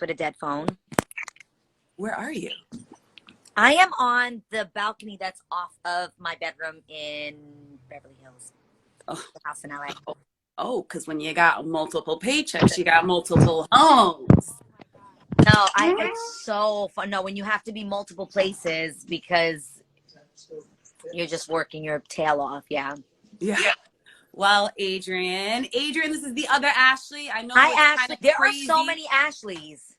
with a dead phone. Where are you? I am on the balcony that's off of my bedroom in Beverly Hills. Oh, the house in LA. Because when you got multiple paychecks, you got multiple homes. No, it's so fun. No, when you have to be multiple places because you're just working your tail off. Yeah. Yeah. Well, Adrienne, this is the other Ashley. I know. Hi, Ashley. Kind of there crazy. are so many Ashleys.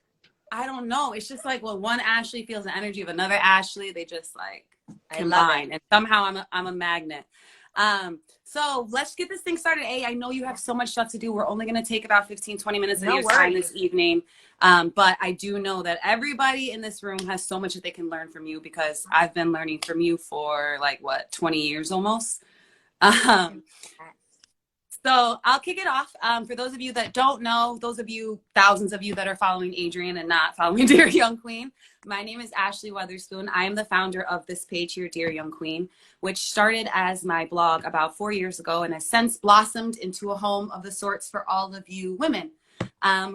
I don't know. It's just like when one Ashley feels the energy of another Ashley, they just like combine. And somehow I'm a magnet. So let's get this thing started. I know you have so much stuff to do. We're only going to take about 15-20 minutes of your time this evening. But I do know that everybody in this room has so much that they can learn from you, because I've been learning from you for 20 years almost. So I'll kick it off. For those of you that don't know, thousands of you that are following Adrienne and not following Dear Young Queen, my name is Ashley Weatherspoon. I am the founder of this page here, Dear Young Queen, which started as my blog about 4 years ago and has since blossomed into a home of the sorts for all of you women.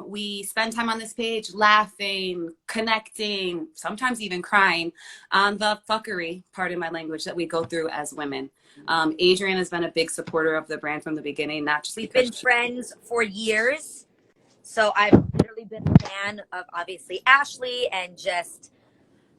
We spend time on this page laughing, connecting, sometimes even crying on the fuckery, pardon my language, that we go through as women. Adrienne has been a big supporter of the brand from the beginning, not just we've been friends for years. So I've literally been a fan of obviously Ashley and just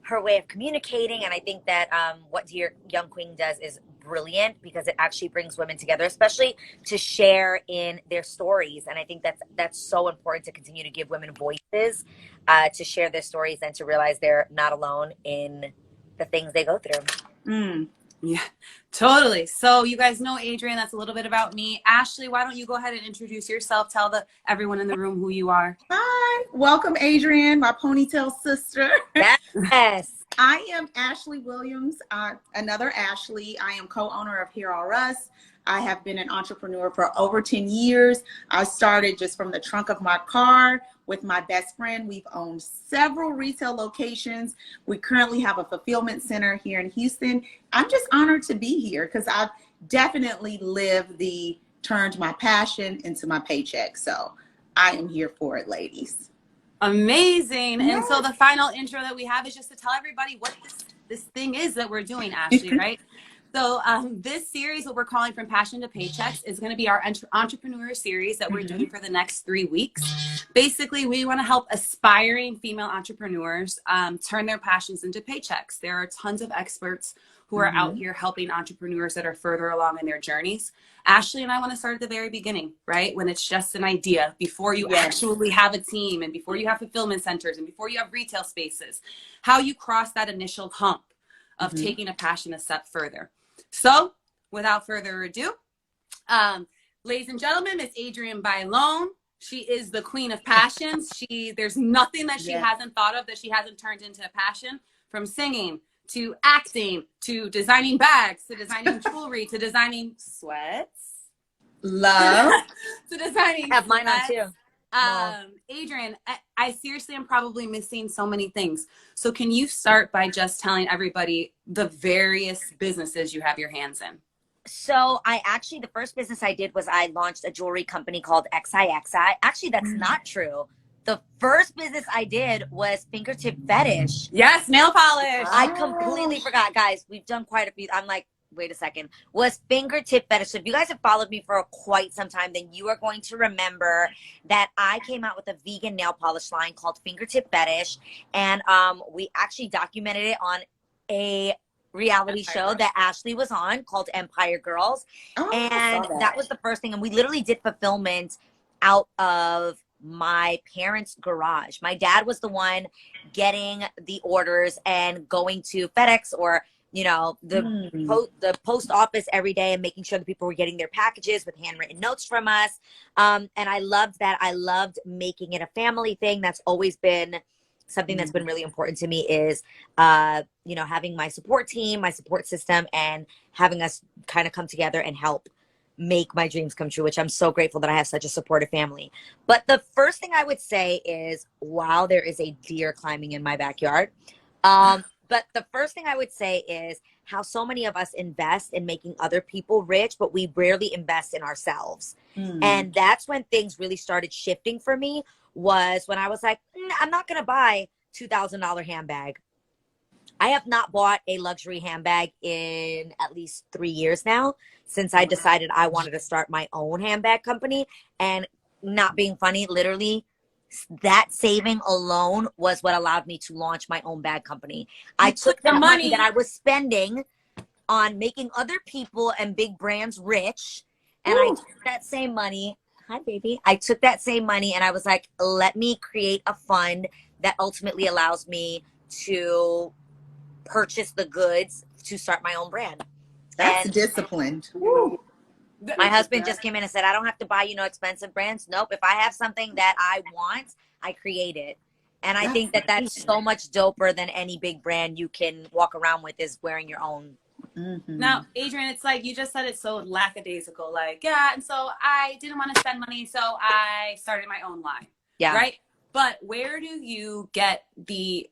her way of communicating. And I think that what Dear Young Queen does is brilliant, because it actually brings women together, especially to share in their stories. And I think that's so important, to continue to give women voices, to share their stories and to realize they're not alone in the things they go through. Yeah, totally. So you guys know Adrienne, that's a little bit about me. Ashley, why don't you go ahead and introduce yourself? Tell everyone in the room who you are. Hi, welcome Adrienne, my ponytail sister. Yes. I am Ashley Williams, another Ashley. I am co-owner of Here Are Us. I have been an entrepreneur for over 10 years. I started just from the trunk of my car with my best friend. We've owned several retail locations. We currently have a fulfillment center here in Houston. I'm just honored to be here, because I've definitely turned my passion into my paycheck. So I am here for it, ladies. Amazing. Yes. And so the final intro that we have is just to tell everybody what this thing is that we're doing, Ashley, right? So this series, what we're calling From Passion to Paychecks, is going to be our entrepreneur series that we're doing for the next 3 weeks. Basically, we want to help aspiring female entrepreneurs turn their passions into paychecks. There are tons of experts who are out here helping entrepreneurs that are further along in their journeys. Ashley and I want to start at the very beginning, right? When it's just an idea, before you actually have a team, and before you have fulfillment centers, and before you have retail spaces, how you cross that initial hump of taking a passion a step further. So, without further ado, ladies and gentlemen, Miss Adrienne Bailon. She is the queen of passions. There's nothing that she hasn't thought of that she hasn't turned into a passion, from singing to acting to designing bags to designing jewelry to designing sweats. Love. To designing I have mine on too. Adrienne, I seriously am probably missing so many things. So can you start by just telling everybody the various businesses you have your hands in? So the first business I did was I launched a jewelry company called XIXI. Actually, that's not true. The first business I did was Fingertip Fetish. Yes, nail polish. I completely forgot, guys. We've done quite a few. I'm like, wait a second. Was Fingertip Fetish. So if you guys have followed me for quite some time, then you are going to remember that I came out with a vegan nail polish line called Fingertip Fetish. And we actually documented it on a reality show that Ashley was on called Empire Girls. And that was the first thing. And we literally did fulfillment out of my parents' garage. My dad was the one getting the orders and going to FedEx or the post office every day and making sure that people were getting their packages with handwritten notes from us. And I loved that. I loved making it a family thing. That's always been something that's been really important to me, is having my support team, my support system, and having us kind of come together and help make my dreams come true, which I'm so grateful that I have such a supportive family. But the first thing I would say is, wow, there is a deer climbing in my backyard. But the first thing I would say is how so many of us invest in making other people rich, but we rarely invest in ourselves. And that's when things really started shifting for me, was when I was like, I'm not going to buy $2,000 handbag. I have not bought a luxury handbag in at least 3 years now, since I decided I wanted to start my own handbag company. And not being funny, literally that saving alone was what allowed me to launch my own bag company. I took the money that I was spending on making other people and big brands rich, and I took that same money. Hi, baby. I took that same money and I was like, let me create a fund that ultimately allows me to purchase the goods to start my own brand. That's And disciplined. my husband just came in and said, I don't have to buy, expensive brands. Nope. If I have something that I want, I create it. And I think that that's so much doper than any big brand you can walk around with, is wearing your own. Now, Adrienne, it's like you just said, it's so lackadaisical. Like, yeah, and so I didn't want to spend money, so I started my own line. Yeah. Right? But where do you get the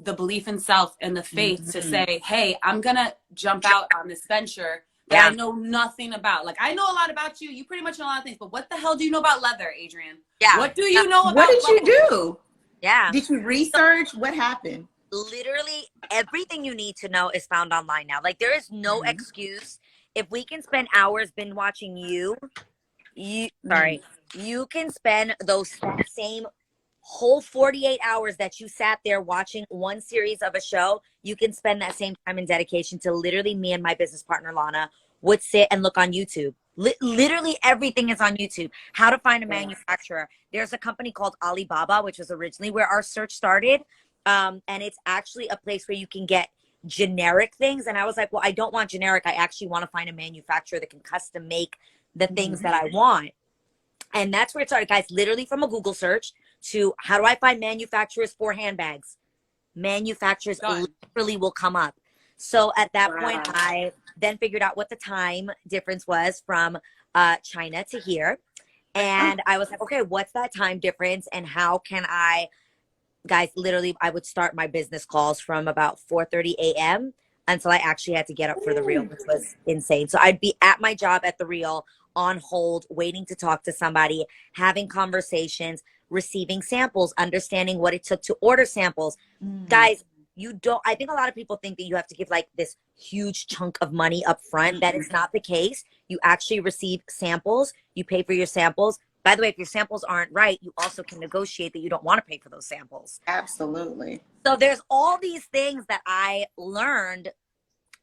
belief in self and the faith to say, hey, I'm gonna jump out on this venture that I know nothing about? Like, I know a lot about you. You pretty much know a lot of things, but what the hell do you know about leather, Adrienne? Yeah. What do you know about What did leather? you do? Yeah. Did you research? What happened? Literally everything you need to know is found online now. Like, there is no excuse. If we can spend hours binge watching you can spend that same whole 48 hours that you sat there watching one series of a show. You can spend that same time and dedication to literally, me and my business partner Lana would sit and look on YouTube. Literally everything is on YouTube. How to find a manufacturer. There's a company called Alibaba, which was originally where our search started. And it's actually a place where you can get generic things. And I was like, well, I don't want generic. I actually want to find a manufacturer that can custom make the things that I want. And that's where it started, guys, literally from a Google search to how do I find manufacturers for handbags? Manufacturers literally will come up. So at that point, I then figured out what the time difference was from China to here. And I was like, okay, what's that time difference? And how can I, guys, literally, I would start my business calls from about 4:30 a.m. until I actually had to get up for the reel, which was insane. So I'd be at my job at the reel, on hold, waiting to talk to somebody, having conversations, receiving samples, understanding what it took to order samples. Guys, I think a lot of people think that you have to give like this huge chunk of money up front. That is not the case. You actually receive samples, you pay for your samples. By the way, if your samples aren't right, you also can negotiate that you don't want to pay for those samples. Absolutely. So there's all these things that I learned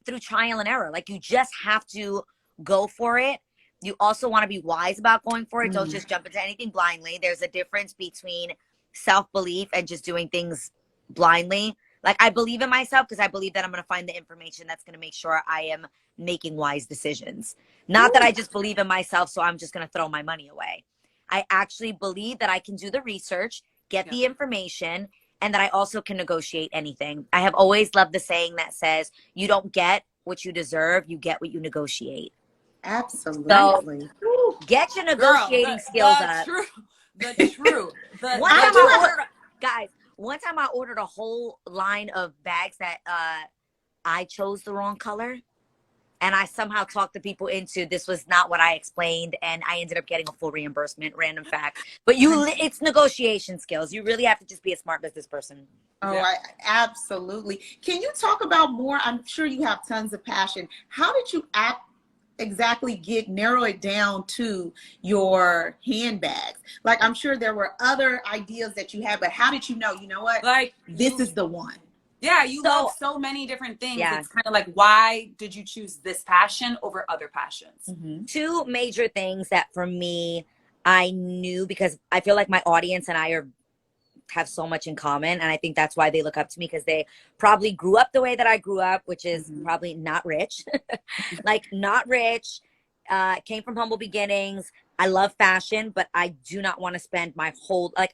through trial and error. Like, you just have to go for it. You also want to be wise about going for it. Don't just jump into anything blindly. There's a difference between self-belief and just doing things blindly. Like, I believe in myself because I believe that I'm going to find the information that's going to make sure I am making wise decisions. Not that I just believe in myself, so I'm just going to throw my money away. I actually believe that I can do the research, get the information, and that I also can negotiate anything. I have always loved the saying that says, you don't get what you deserve, you get what you negotiate. Absolutely. So get your negotiating skills up. The truth. One time I ordered a whole line of bags that I chose the wrong color. And I somehow talked the people into, this was not what I explained, and I ended up getting a full reimbursement. Random fact. But it's negotiation skills. You really have to just be a smart business person. Oh, absolutely. Can you talk about more? I'm sure you have tons of passion. How did you exactly narrow it down to your handbags? Like, I'm sure there were other ideas that you had, but how did you know what? Like, this is the one. Yeah, you love so many different things. Yeah. It's kind of like, why did you choose this passion over other passions? Two major things that for me, I knew, because I feel like my audience and I have so much in common. And I think that's why they look up to me, because they probably grew up the way that I grew up, which is probably not rich. Like, not rich, came from humble beginnings. I love fashion, but I do not want to spend my whole, like,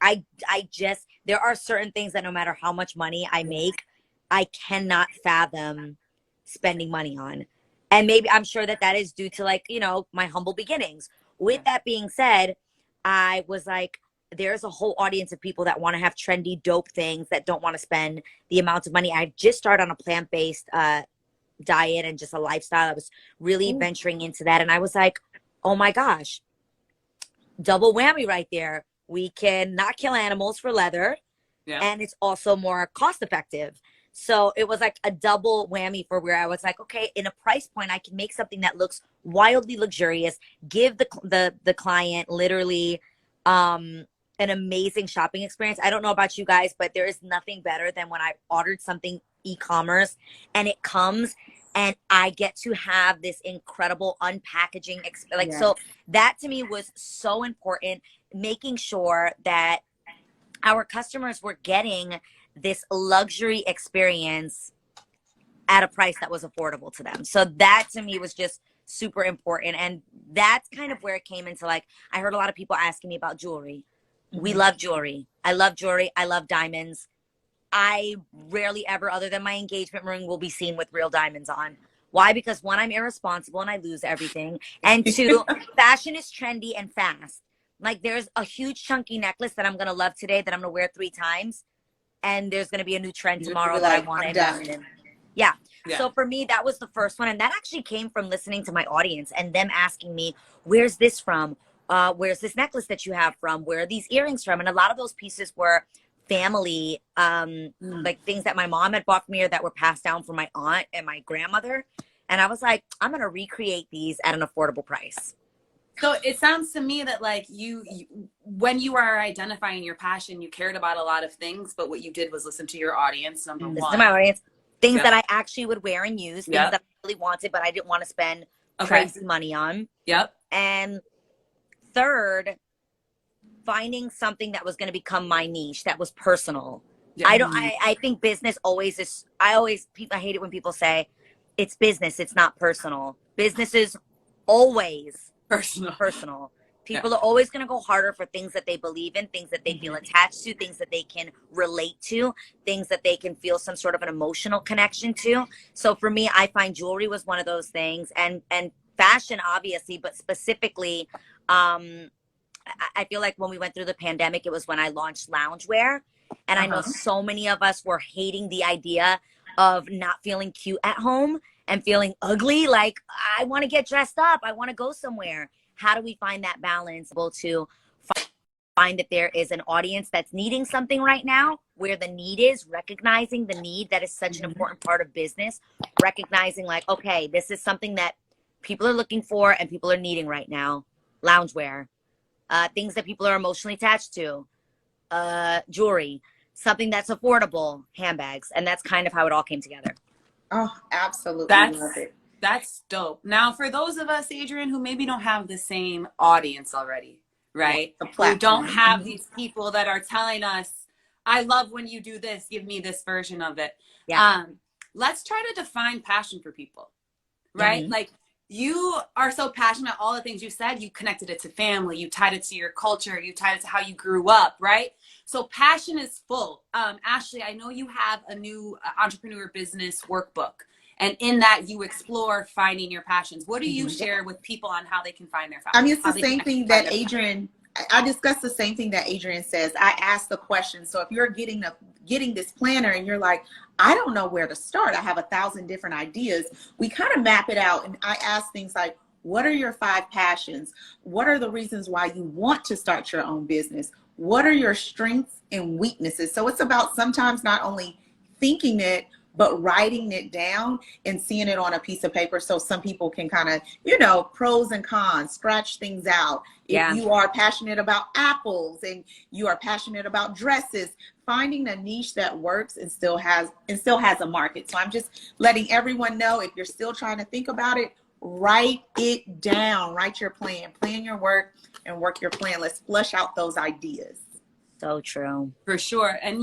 there are certain things that no matter how much money I make, I cannot fathom spending money on. And maybe I'm sure that is due to, like, my humble beginnings. With that being said, I was like, there's a whole audience of people that want to have trendy, dope things, that don't want to spend the amount of money. I just started on a plant-based diet and just a lifestyle. I was really venturing into that. And I was like, oh my gosh, double whammy right there. we can not kill animals for leather, Yeah. and it's also more cost effective. So it was like a double whammy for where I was like, okay, in a price point, I can make something that looks wildly luxurious, give the client literally an amazing shopping experience. I don't know about you guys, but there is nothing better than when I ordered something e-commerce and it comes and I get to have this incredible unpackaging like Yes. So that to me was so important, making sure that our customers were getting this luxury experience at a price that was affordable to them. So that to me was just super important. And that's kind of where it came into, like, I heard a lot of people asking me about jewelry. We love jewelry. I love jewelry. I love diamonds. I rarely ever, other than my engagement ring, will be seen with real diamonds on. Why? Because one, I'm irresponsible and I lose everything. And two, fashion is trendy and fast. Like, there's a huge chunky necklace that I'm going to love today that I'm going to wear 3 times. And there's going to be a new trend tomorrow that I want to invest in. Yeah. So for me, that was the first one. And that actually came from listening to my audience and them asking me, where's this from? Where's this necklace that you have from? Where are these earrings from? And a lot of those pieces were family, like things that my mom had bought for me or that were passed down from my aunt and my grandmother. And I was like, I'm going to recreate these at an affordable price. So it sounds to me that like you, when you are identifying your passion, you cared about a lot of things, but what you did was listen to your audience, number one. Listen to my audience. Things that I actually would wear and use, things that I really wanted, but I didn't want to spend crazy money on. And third, finding something that was going to become my niche, that was personal. I think business always is, I hate it when people say it's business, it's not personal. Business is always personal. People are always going to go harder for things that they believe in, things that they feel attached to, things that they can relate to, things that they can feel some sort of an emotional connection to. So for me, I find jewelry was one of those things, and fashion, obviously, but specifically, I feel like when we went through the pandemic, it was when I launched loungewear. And I know so many of us were hating the idea of not feeling cute at home and feeling ugly. Like, I want to get dressed up. I want to go somewhere. How do we find that balance to find that there is an audience that's needing something right now, where the need is, recognizing the need, that is such an important part of business, recognizing like, okay, this is something that people are looking for and people are needing right now. Loungewear, things that people are emotionally attached to, jewelry, something that's affordable, handbags. And that's kind of how it all came together. Oh, absolutely. Love it. That's dope. Now, for those of us, Adrienne, who maybe don't have the same audience already, right? Who don't have these people that are telling us, I love when you do this, give me this version of it. Let's try to define passion for people, right? Like, you are so passionate about all the things you said. You connected it to family. You tied it to your culture. You tied it to how you grew up, right? So passion is full. Ashley, I know you have a new entrepreneur business workbook. And in that, you explore finding your passions. What do you share with people on how they can find their passions? I mean, it's the same thing that Adrienne, I discussed the same thing that Adrienne says. I ask the question. So if you're getting this planner and you're like, I don't know where to start, I have 1,000 different ideas, we kind of map it out. And I ask things like, what are your 5 passions? What are the reasons why you want to start your own business? What are your strengths and weaknesses? So it's about sometimes not only thinking it, but writing it down and seeing it on a piece of paper, so some people can kind of, pros and cons, scratch things out. If you are passionate about apples and you are passionate about dresses, finding a niche that works and still has a market. So I'm just letting everyone know, if you're still trying to think about it, write it down, write your plan your work and work your plan. Let's flush out those ideas. So true. For sure. And,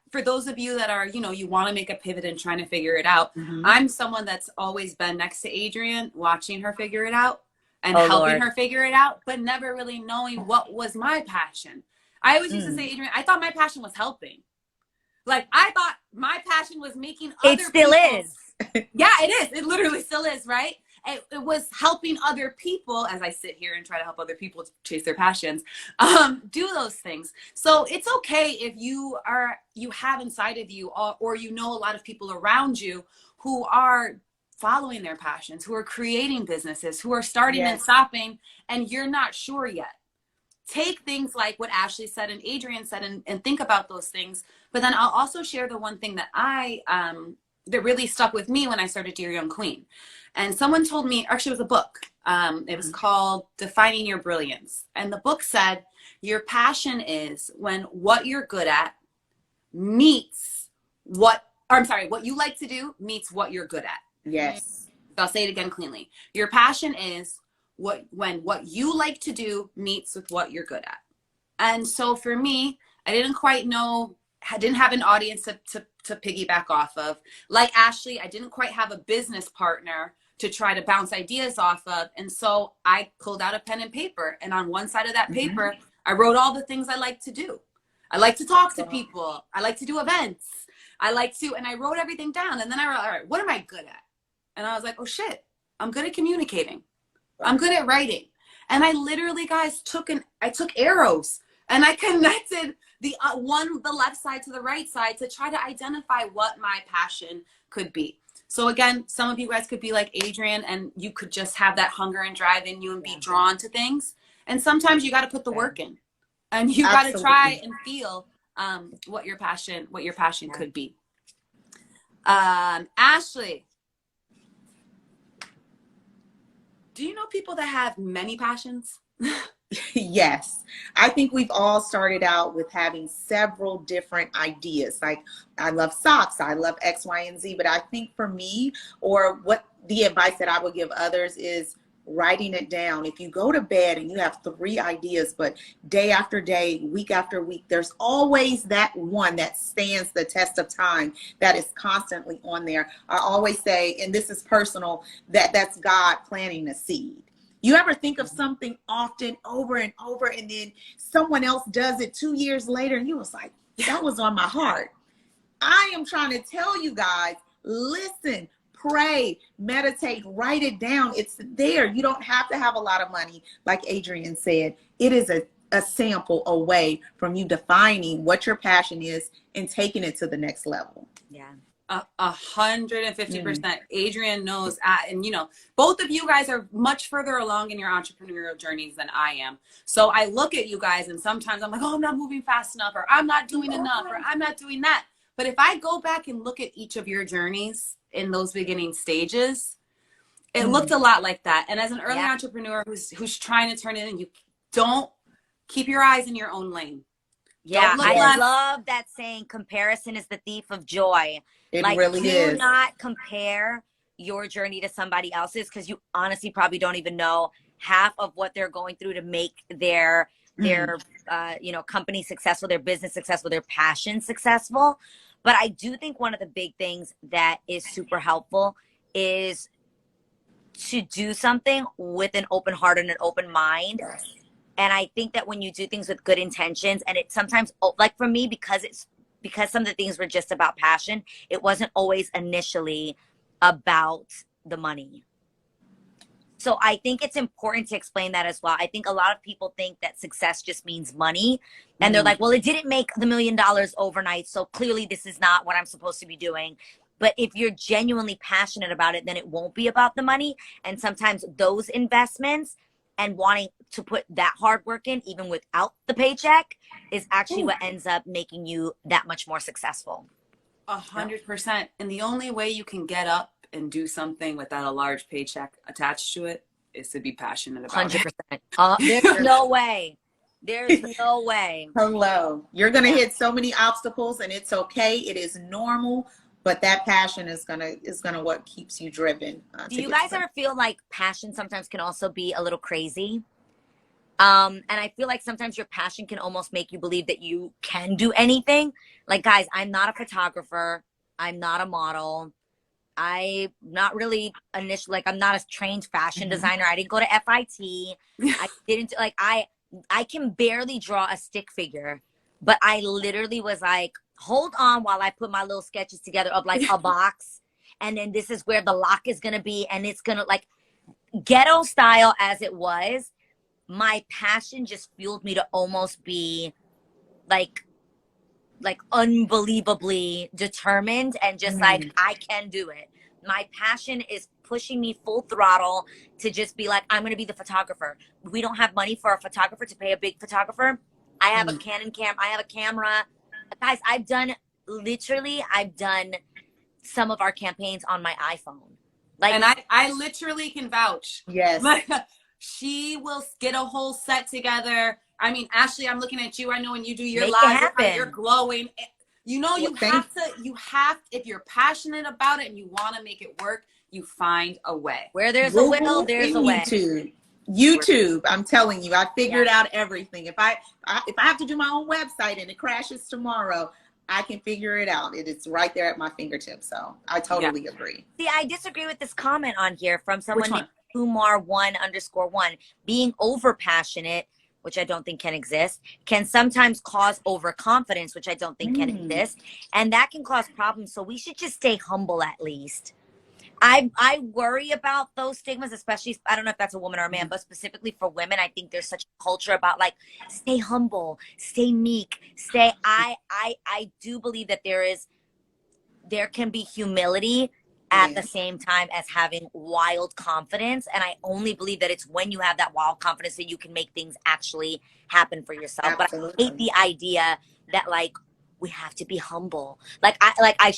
for those of you that are, you want to make a pivot and trying to figure it out, I'm someone that's always been next to Adrienne, watching her figure it out and helping her figure it out, but never really knowing what was my passion. I always used to say, Adrienne, I thought my passion was helping. Like, I thought my passion was making other people. It still is. Yeah, it is. It literally still is, right? It was helping other people, as I sit here and try to help other people chase their passions, do those things. So it's okay if you have inside of you, or a lot of people around you who are following their passions, who are creating businesses, who are starting and stopping, and you're not sure yet. take things like what Ashley said and Adrienne said and think about those things. But then I'll also share the one thing that that really stuck with me when I started Dear Young Queen. And someone told me, actually it was a book. It was called Defining Your Brilliance. And the book said, your passion is when what you're good at meets what you like to do meets what you're good at. Yes. So I'll say it again cleanly. Your passion is when what you like to do meets with what you're good at. And so for me, I didn't quite know, I didn't have an audience to piggyback off of. Like Ashley, I didn't quite have a business partner to try to bounce ideas off of. And so I pulled out a pen and paper. And on one side of that paper, I wrote all the things I like to do. I like to talk to people. I like to do events. and I wrote everything down. And then I wrote, all right, what am I good at? And I was like, oh shit, I'm good at communicating. I'm good at writing. And I literally, guys, I took arrows and I connected the left side to the right side to try to identify what my passion could be. So again, some of you guys could be like Adrienne and you could just have that hunger and drive in you and be drawn to things. And sometimes you got to put the work in and you got to try and feel what your passion could be. Ashley, do you know people that have many passions? Yes. I think we've all started out with having several different ideas. Like, I love socks, I love X, Y, and Z. But I think for me, or what the advice that I would give others is writing it down. If you go to bed and you have 3 ideas, but day after day, week after week, there's always that one that stands the test of time, that is constantly on there. I always say, and this is personal, that's God planting a seed. You ever think of something often over and over, and then someone else does it 2 years later, and you was like, that was on my heart. I am trying to tell you guys, listen, pray, meditate, write it down. It's there. You don't have to have a lot of money. Like Adrienne said, it is a sample away from you defining what your passion is and taking it to the next level. Yeah. 150%. Adrienne knows, and you know, both of you guys are much further along in your entrepreneurial journeys than I am. So I look at you guys and sometimes I'm like, oh, I'm not moving fast enough, or I'm not doing enough, or I'm not doing that. But if I go back and look at each of your journeys in those beginning stages, it looked a lot like that. And as an early entrepreneur who's trying to turn it in, you don't keep your eyes in your own lane. Yeah, I love that saying, comparison is the thief of joy. It really is. Do not compare your journey to somebody else's, because you honestly probably don't even know half of what they're going through to make their company successful, their business successful, their passion successful. But I do think one of the big things that is super helpful is to do something with an open heart and an open mind. And I think that when you do things with good intentions, and it sometimes, like for me, because some of the things were just about passion, it wasn't always initially about the money. So I think it's important to explain that as well. I think a lot of people think that success just means money. And they're like, well, it didn't make the $1 million overnight, so clearly this is not what I'm supposed to be doing. But if you're genuinely passionate about it, then it won't be about the money. And sometimes those investments and wanting to put that hard work in, even without the paycheck, is actually what ends up making you that much more successul. 100%. And the only way you can get up and do something without a large paycheck attached to it is to be passionate about 100%. It. There's no way. There's no way. Hello. You're going to hit so many obstacles, and it's okay. It is normal. But that passion is gonna what keeps you driven. Do you guys ever feel like passion sometimes can also be a little crazy? And I feel like sometimes your passion can almost make you believe that you can do anything. Like, guys, I'm not a photographer. I'm not a model. I'm not really I'm not a trained fashion designer. I didn't go to FIT. I didn't I can barely draw a stick figure, but I literally was like, hold on while I put my little sketches together of like a box. And then this is where the lock is going to be. And it's going to, like, ghetto style as it was, my passion just fueled me to almost be like unbelievably determined and just like, I can do it. My passion is pushing me full throttle to just be like, I'm going to be the photographer. We don't have money for a photographer to pay a big photographer. I have a Canon I have a camera. Guys, I've done some of our campaigns on my iPhone. Like, and I literally can vouch. Yes. Like, she will get a whole set together. I mean, Ashley, I'm looking at you. I know when you do your live, you're glowing. You know, you have to, if you're passionate about it and you want to make it work, you find a way. Where there's a will, there's a way. YouTube, I'm telling you, I figured out everything. If I have to do my own website and it crashes tomorrow, I can figure it out. It is right there at my fingertips. So I totally agree. See, I disagree with this comment on here from someone named Kumar1_1. Being over passionate, which I don't think can exist, can sometimes cause overconfidence, which I don't think can exist. And that can cause problems. So we should just stay humble at least. I worry about those stigmas, especially, I don't know if that's a woman or a man, but specifically for women, I think there's such a culture about like, stay humble, stay meek, I do believe that there can be humility at the same time as having wild confidence. And I only believe that it's when you have that wild confidence that you can make things actually happen for yourself. Absolutely. But I hate the idea that like, we have to be humble. I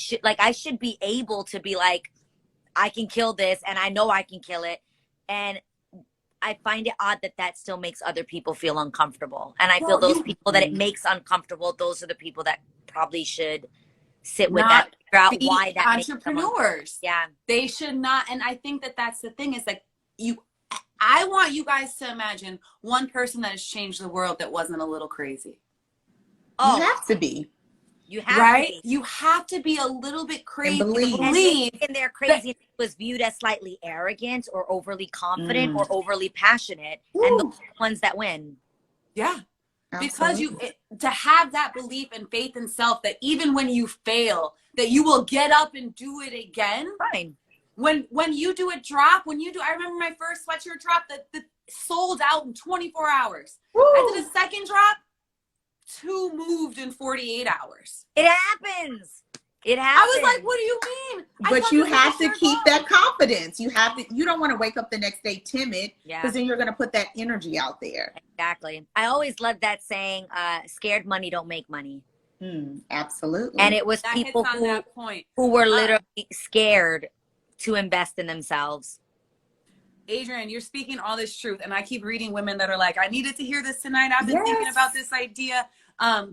should be able to be like, I can kill this and I know I can kill it. And I find it odd that still makes other people feel uncomfortable. And I feel those people that it makes uncomfortable, those are the people that probably should sit with that, figure out why that entrepreneurs. Yeah. They should not. And I think that's the thing is like I want you guys to imagine one person that has changed the world that wasn't a little crazy. Oh, you have to be. You have to be. You have to be a little bit crazy. And believe in their crazy was viewed as slightly arrogant or overly confident or overly passionate. And those are the ones that win. Yeah. Absolutely. Because to have that belief and faith in self that even when you fail, that you will get up and do it again. Fine. When you do a drop, I remember my first sweatshirt drop that sold out in 24 hours. Woo. I did a second drop. 2 moved in 48 hours. It happens. It happens. I was like, what do you mean? But you have to keep that confidence. You don't want to wake up the next day timid because then you're going to put that energy out there. Exactly. I always loved that saying, scared money don't make money. Absolutely. And it was people who were literally scared to invest in themselves. Adrienne, you're speaking all this truth, and I keep reading women that are like, I needed to hear this tonight. I've been thinking about this idea.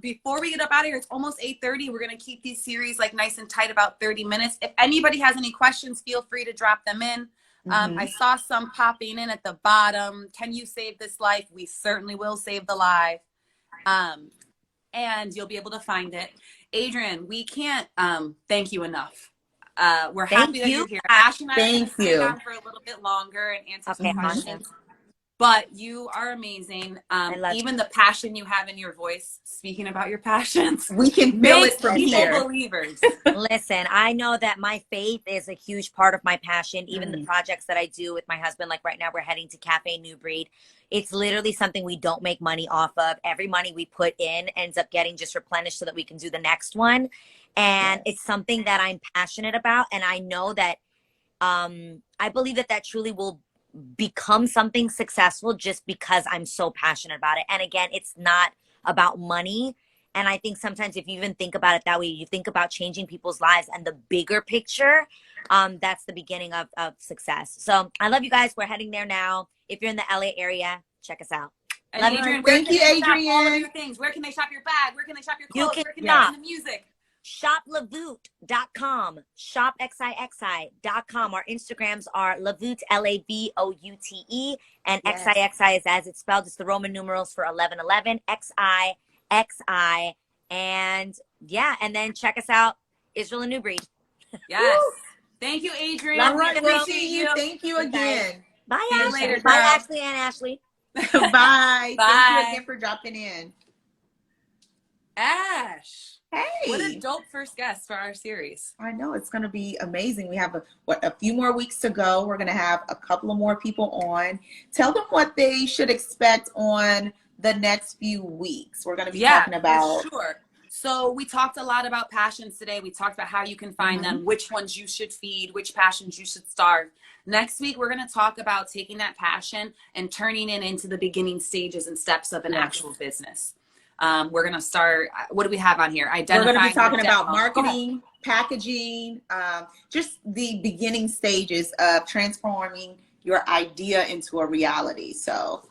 Before we get up out of here, it's almost 8:30. We're going to keep these series like nice and tight, about 30 minutes. If anybody has any questions, feel free to drop them in. I saw some popping in at the bottom. Can you save this life? We certainly will save the life. And you'll be able to find it. Adrienne, we can't thank you enough. We're happy that you're here. Ash and I are going to stay on for a little bit longer and answer some questions. But you are amazing. Even the passion you have in your voice, speaking about your passions, we can feel it from here. Believers. Listen, I know that my faith is a huge part of my passion. Even the projects that I do with my husband, like right now we're heading to Cafe New Breed. It's literally something we don't make money off of. Every money we put in ends up getting just replenished so that we can do the next one. And it's something that I'm passionate about. And I know that I believe that truly will become something successful just because I'm so passionate about it. And again, it's not about money. And I think sometimes if you even think about it that way, you think about changing people's lives and the bigger picture, that's the beginning of success. So I love you guys. We're heading there now. If you're in the LA area, check us out. And Adrienne, thank you, Adrienne. All of your things. Where can they shop your bag? Where can they shop your clothes? Where can they shop the music? ShopLavoute.com, shopxixi.com. Our Instagrams are Lavoute, LAVOUTE, and XIXI is as it's spelled. It's the Roman numerals for 1111, XIXI. And and then check us out, Israel and New Breed. Yes. Thank you, Adrienne. All right, we'll see you. Thank you again. Bye, See you Ashley. later, Bye, girl. Ashley and Ashley. Bye. Bye. Thank you again for dropping in. Ash. Hey. What a dope first guest for our series. I know, it's going to be amazing. We have a few more weeks to go. We're going to have a couple of more people on. Tell them what they should expect on the next few weeks. We're going to be talking about. Sure. So we talked a lot about passions today. We talked about how you can find them, which ones you should feed, which passions you should starve. Next week, we're going to talk about taking that passion and turning it into the beginning stages and steps of an actual business. We're going to start, what do we have on here? We're going to be talking about marketing, packaging, just the beginning stages of transforming your idea into a reality. So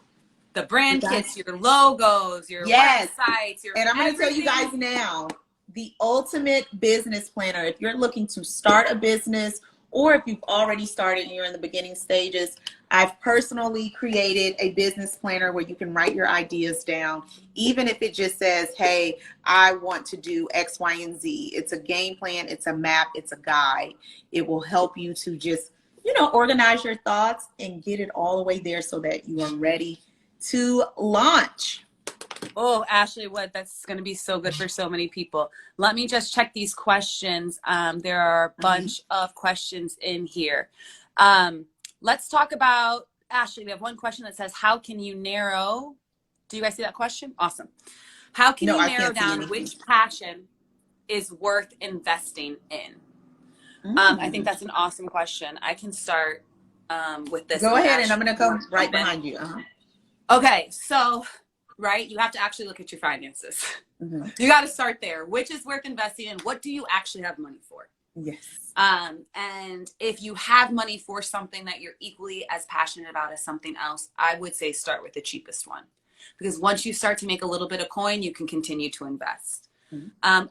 the brand kits, your logos, your websites, your and I'm going to tell you guys now, the ultimate business planner, if you're looking to start a business or if you've already started and you're in the beginning stages, I've personally created a business planner where you can write your ideas down, even if it just says, hey, I want to do X, Y, and Z. It's a game plan, it's a map, it's a guide. It will help you to just, organize your thoughts and get it all the way there so that you are ready to launch. Oh, Ashley, that's going to be so good for so many people. Let me just check these questions. There are a bunch of questions in here. Let's talk about, Ashley, we have one question that says, how can you narrow, do you guys see that question? Awesome. How can you narrow down which passion is worth investing in? I think that's an awesome question. I can start with this. Go ahead, and I'm going to come right behind you. Okay, so, right, you have to actually look at your finances. You got to start there. Which is worth investing in? What do you actually have money for? Yes. And if you have money for something that you're equally as passionate about as something else, I would say start with the cheapest one. Because once you start to make a little bit of coin, you can continue to invest.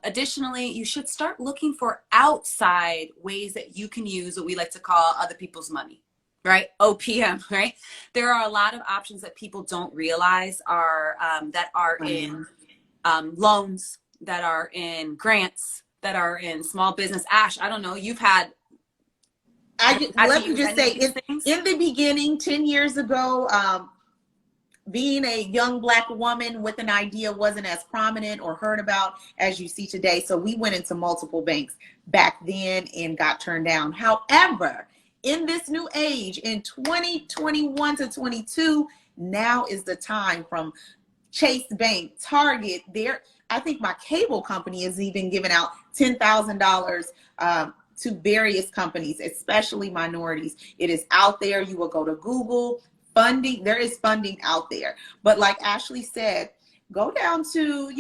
Additionally, you should start looking for outside ways that you can use what we like to call other people's money. Right? OPM, right? There are a lot of options that people don't realize are in loans, that are in grants, that are in small business. Ash, I don't know. You've had. Let me just say, in the beginning, 10 years ago, being a young Black woman with an idea wasn't as prominent or heard about as you see today. So we went into multiple banks back then and got turned down. However, in this new age, in 2021 to 22, now is the time. From Chase Bank, Target, I think my cable company is even giving out $10,000 to various companies, especially minorities. It is out there. You will go to Google. Funding, there is funding out there. But like Ashley said, go down to,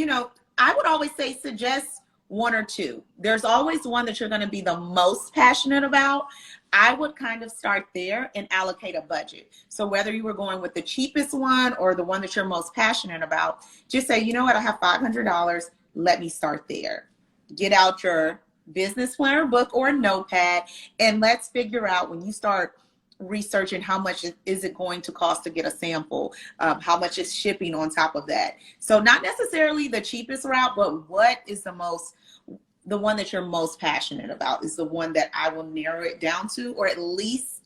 I would always say suggest one or two. There's always one that you're going to be the most passionate about. I would kind of start there and allocate a budget. So whether you were going with the cheapest one or the one that you're most passionate about, just say, you know what, I have $500. Let me start there. Get out your business planner book or a notepad, and let's figure out, when you start researching, how much is it going to cost to get a sample, how much is shipping on top of that. So not necessarily the cheapest route, but what is the one that you're most passionate about is the one that I will narrow it down to, or at least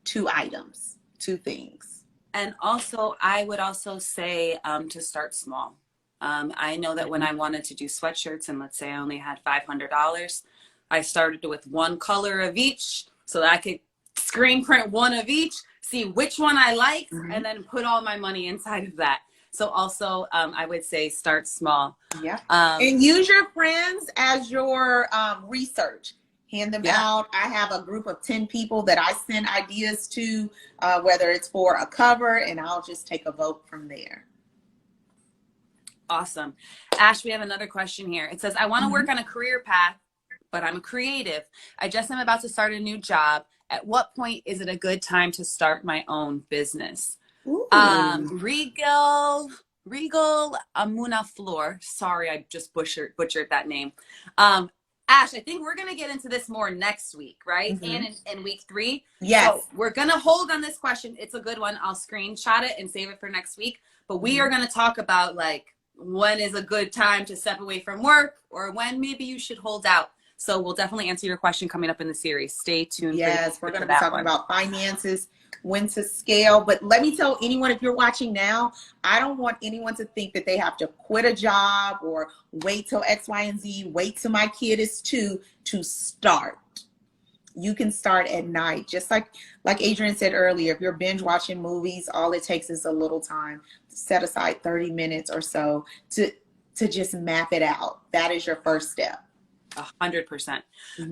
two items, two things. And also, I would also say to start small. I know that when I wanted to do sweatshirts, and let's say I only had $500, I started with one color of each so that I could screen print one of each, see which one I liked, and then put all my money inside of that. So also, I would say start small. Yeah. And use your friends as your research. Hand them out. I have a group of 10 people that I send ideas to, whether it's for a cover, and I'll just take a vote from there. Awesome. Ash, we have another question here. It says, I want to work on a career path, but I'm a creative. I just am about to start a new job. At what point is it a good time to start my own business? Regal Amuna Floor. Sorry, I just butchered that name. Ash, I think we're going to get into this more next week, right? And in week 3. Yes. So we're going to hold on this question. It's a good one. I'll screenshot it and save it for next week. But we are going to talk about, like, when is a good time to step away from work, or when maybe you should hold out. So we'll definitely answer your question coming up in the series. Stay tuned. Yes, we're going to be talking about finances, when to scale. But let me tell anyone, if you're watching now, I don't want anyone to think that they have to quit a job or wait till X, Y, and Z, wait till my kid is 2 to start. You can start at night. Just like Adrienne said earlier, if you're binge watching movies, all it takes is a little time. Set aside 30 minutes or so to to just map it out. That is your first step. 100%.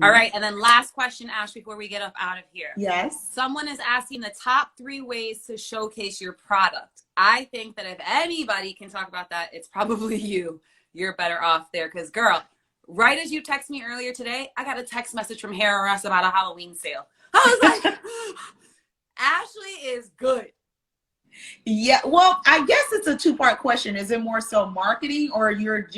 All right. And then last question, Ash, before we get up out of here. Yes. Someone is asking the top 3 ways to showcase your product. I think that if anybody can talk about that, it's probably you. You're better off there because, girl, right as you text me earlier today, I got a text message from Hair or Us about a Halloween sale. I was like, Ashley is good. Yeah. Well, I guess it's a 2-part question. Is it more so marketing, or you're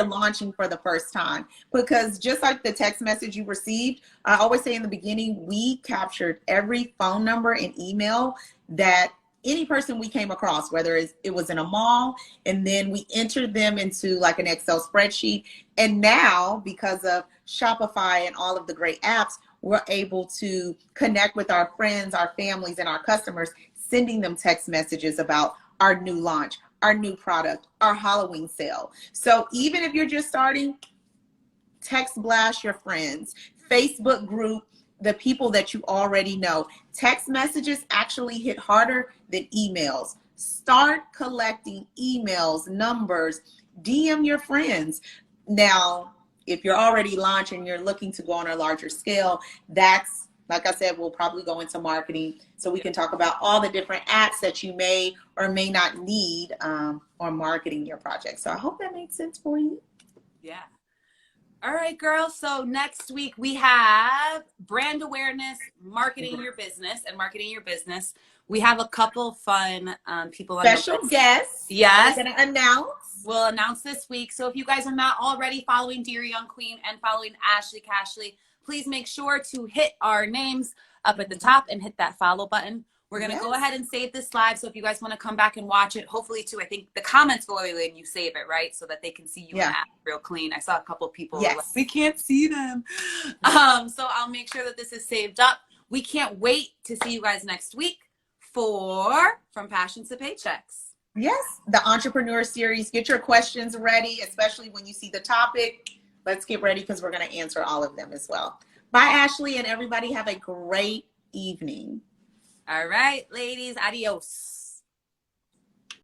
launching for the first time? Because just like the text message you received, I always say in the beginning, we captured every phone number and email that any person we came across, whether it was in a mall, and then we entered them into like an Excel spreadsheet. And now, because of Shopify and all of the great apps, we're able to connect with our friends, our families, and our customers, sending them text messages about our new launch, our new product, our Halloween sale. So even if you're just starting, text blast your friends, Facebook group, the people that you already know. Text messages actually hit harder than emails. Start collecting emails, numbers, DM your friends. Now, if you're already launched and you're looking to go on a larger scale, that's, like I said, we'll probably go into marketing so we can talk about all the different apps that you may or may not need or marketing your project. So I hope that made sense for you. Yeah. All right, girls. So next week we have brand awareness, marketing your business, and marketing your business. We have a couple fun people on Special guests. Yes. We're going to announce. We'll announce this week. So if you guys are not already following Dear Young Queen and following Ashley Cashley, please make sure to hit our names up at the top and hit that follow button. We're going to go ahead and save this live. So if you guys want to come back and watch it, hopefully too, I think the comments go away when you save it, right? So that they can see you and Ash real clean. I saw a couple people like, we can't see them. So I'll make sure that this is saved up. We can't wait to see you guys next week for From Passions to Paychecks. Yes, the Entrepreneur Series. Get your questions ready, especially when you see the topic. Let's get ready because we're going to answer all of them as well. Bye, Ashley, and everybody have a great evening. All right, ladies. Adios.